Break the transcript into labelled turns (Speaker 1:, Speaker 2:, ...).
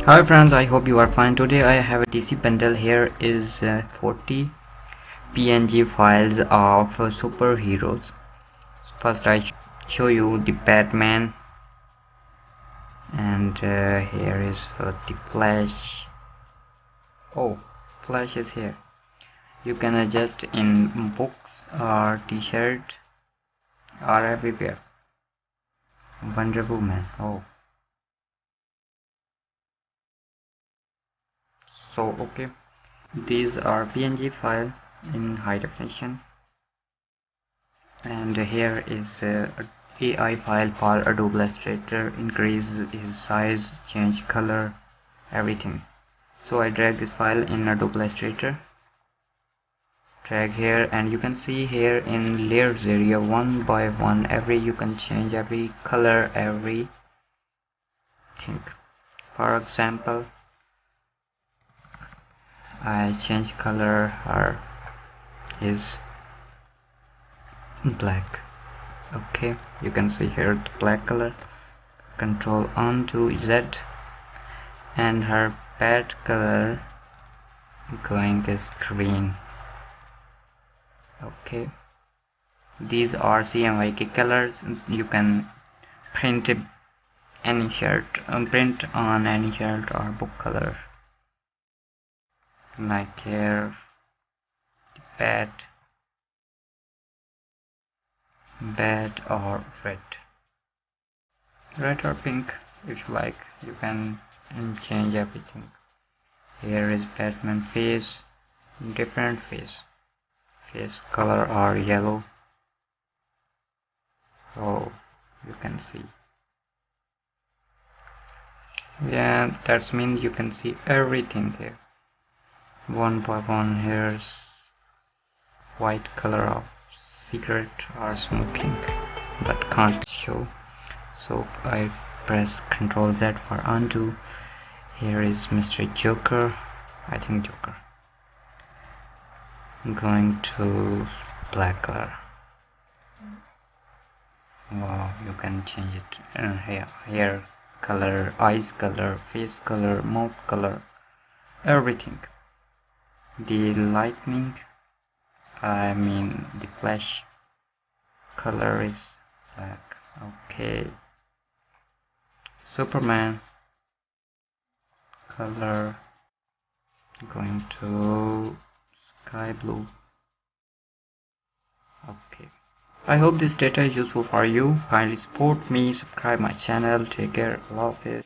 Speaker 1: Hi friends, I hope you are fine. Today I have a DC bundle. Here is 40 PNG files of superheroes. First I show you the Batman, and here is the Flash. Oh, Flash is here. You can adjust in books or t-shirt or everywhere. Wonder Woman. Oh, so okay, these are PNG file in high definition, and here is a AI file for Adobe Illustrator. Increase his size, change color, everything. So I drag this file in Adobe Illustrator, drag here, and you can see here in layers area, one by one, you can change every color, everything. For example, I change color, her is black. Okay, you can see here the black color. Control on to Z, and her pad color going is green. Okay, these are CMYK colors. You can print any shirt, print on any shirt or book color, like here bad or red or pink. If you like, you can change everything. Here is Batman face, different face color or yellow. Oh, you can see. Yeah, that means you can see everything here. One by one. Here's white color of cigarette or smoking, but can't show. So I press Ctrl Z for undo. Here is Mr. Joker. I think Joker. Going to black color. Wow, you can change it hair color, eyes color, face color, mouth color, everything. The lightning, the flash color is black. Okay. Superman color going to sky blue. Okay, I hope this data is useful for you. Kindly support me, subscribe my channel. Take care, love it.